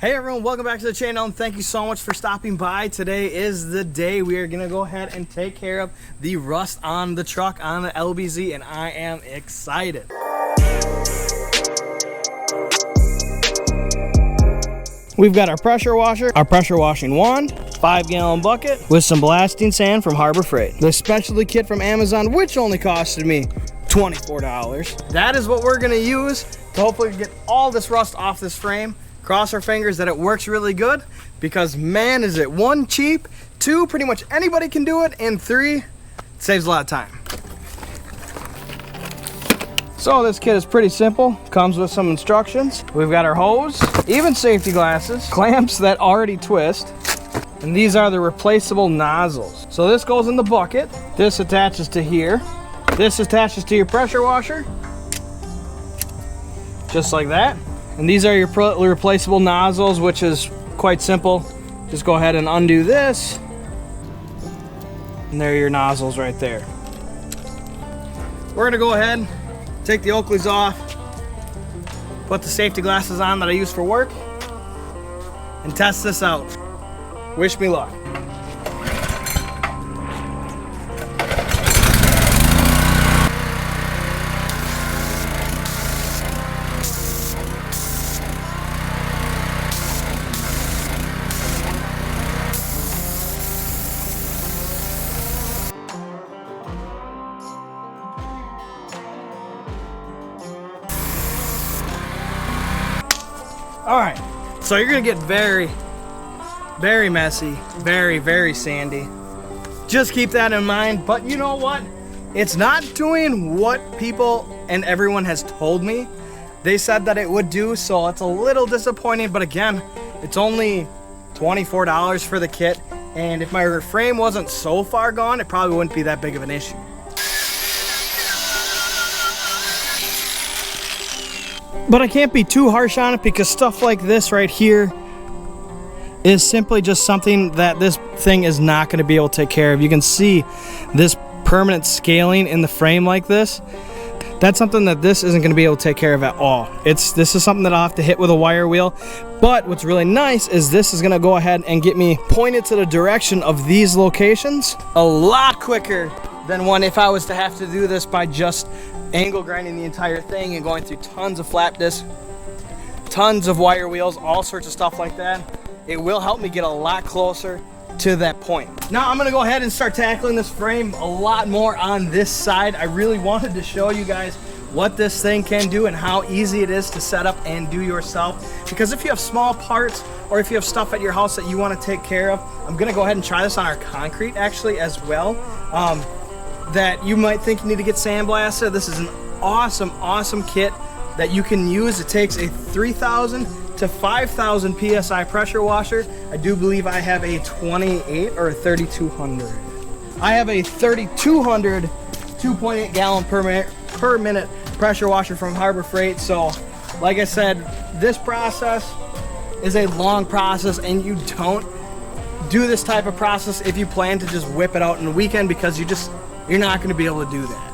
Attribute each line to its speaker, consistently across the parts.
Speaker 1: Hey everyone, welcome back to the channel and thank you so much for stopping by. Today is the day we are going to go ahead and take care of the rust on the truck on the LBZ, and I am excited. We've got our pressure washer, our pressure washing wand, 5-gallon bucket with some blasting sand from Harbor Freight. The specialty kit from Amazon, which only costed me $24. That is what we're going to use to hopefully get all this rust off this frame. Cross our fingers that it works really good, because man, is it one, cheap, two, pretty much anybody can do it, and three, it saves a lot of time. So this kit is pretty simple, comes with some instructions. We've got our hose, even safety glasses, clamps that already twist, and these are the replaceable nozzles. So this goes in the bucket, this attaches to here, this attaches to your pressure washer, just like that. And these are your replaceable nozzles, which is quite simple. Just go ahead and undo this. And there are your nozzles right there. We're gonna go ahead, take the Oakleys off, put the safety glasses on that I use for work, and test this out. Wish me luck. All right, so you're gonna get very, very messy, very, very sandy. Just keep that in mind, but you know what? It's not doing what people and everyone has told me. They said that it would do, so it's a little disappointing, but again, it's only $24 for the kit, and if my frame wasn't so far gone, it probably wouldn't be that big of an issue. But I can't be too harsh on it, because stuff like this right here is simply just something that this thing is not going to be able to take care of. You can see this permanent scaling in the frame like this. That's something that this isn't going to be able to take care of at all. This is something that I'll have to hit with a wire wheel. But what's really nice is this is going to go ahead and get me pointed to the direction of these locations a lot quicker than if I was to have to do this by just angle grinding the entire thing and going through tons of flap discs, tons of wire wheels, all sorts of stuff like that. It will help me get a lot closer to that point. Now I'm gonna go ahead and start tackling this frame a lot more on this side. I really wanted to show you guys what this thing can do and how easy it is to set up and do yourself. Because if you have small parts, or if you have stuff at your house that you want to take care of, I'm gonna go ahead and try this on our concrete actually as well. That you might think you need to get sandblasted. This is an awesome kit that you can use. It takes a 3,000 to 5,000 PSI pressure washer. I do believe I have a 28 or a 3,200. I have a 3,200 2.8 gallon per minute pressure washer from Harbor Freight. So like I said, this process is a long process, and you don't do this type of process if you plan to just whip it out in the weekend, because you're not going to be able to do that.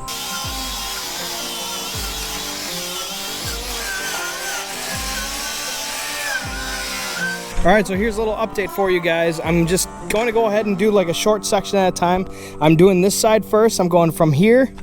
Speaker 1: All right, so here's a little update for you guys. I'm just going to go ahead and do like a short section at a time. I'm doing this side first. I'm going from here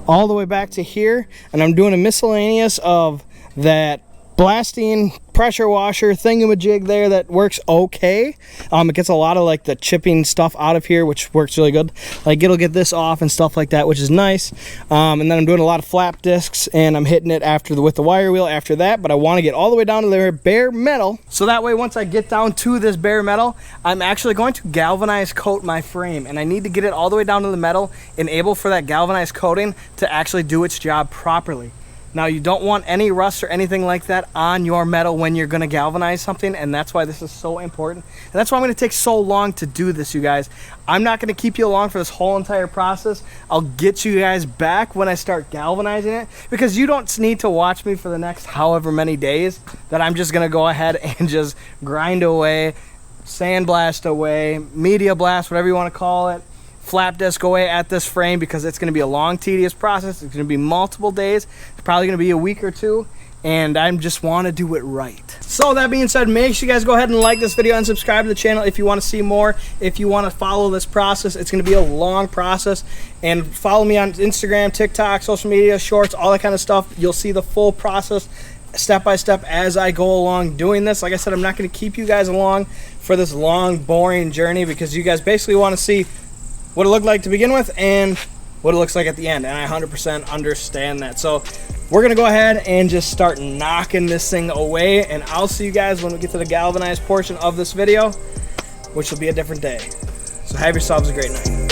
Speaker 1: all the way back to here, and I'm doing a miscellaneous of that blasting pressure washer thingamajig there that works okay. It gets a lot of like the chipping stuff out of here, which works really good. Like it'll get this off and stuff like that, which is nice. And then I'm doing a lot of flap discs, and I'm hitting it with the wire wheel after that, but I want to get all the way down to the bare metal, so that way once I get down to this bare metal, I'm actually going to galvanize coat my frame, and I need to get it all the way down to the metal, enable for that galvanized coating to actually do its job properly. Now, you don't want any rust or anything like that on your metal when you're gonna galvanize something, and that's why this is so important. And that's why I'm gonna take so long to do this, you guys. I'm not gonna keep you along for this whole entire process. I'll get you guys back when I start galvanizing it, because you don't need to watch me for the next however many days that I'm just gonna go ahead and just grind away, sandblast away, media blast, whatever you wanna call it, flap disc away at this frame, because it's going to be a long, tedious process. It's going to be multiple days. It's probably going to be a week or two, and I just want to do it right. So that being said, make sure you guys go ahead and like this video and subscribe to the channel if you want to see more. If you want to follow this process, it's going to be a long process. And follow me on Instagram, TikTok, social media, shorts, all that kind of stuff. You'll see the full process step by step as I go along doing this. Like I said, I'm not going to keep you guys along for this long, boring journey because you guys basically want to see what it looked like to begin with and what it looks like at the end. And I 100% understand that. So we're going to go ahead and just start knocking this thing away. And I'll see you guys when we get to the galvanized portion of this video, which will be a different day. So have yourselves a great night.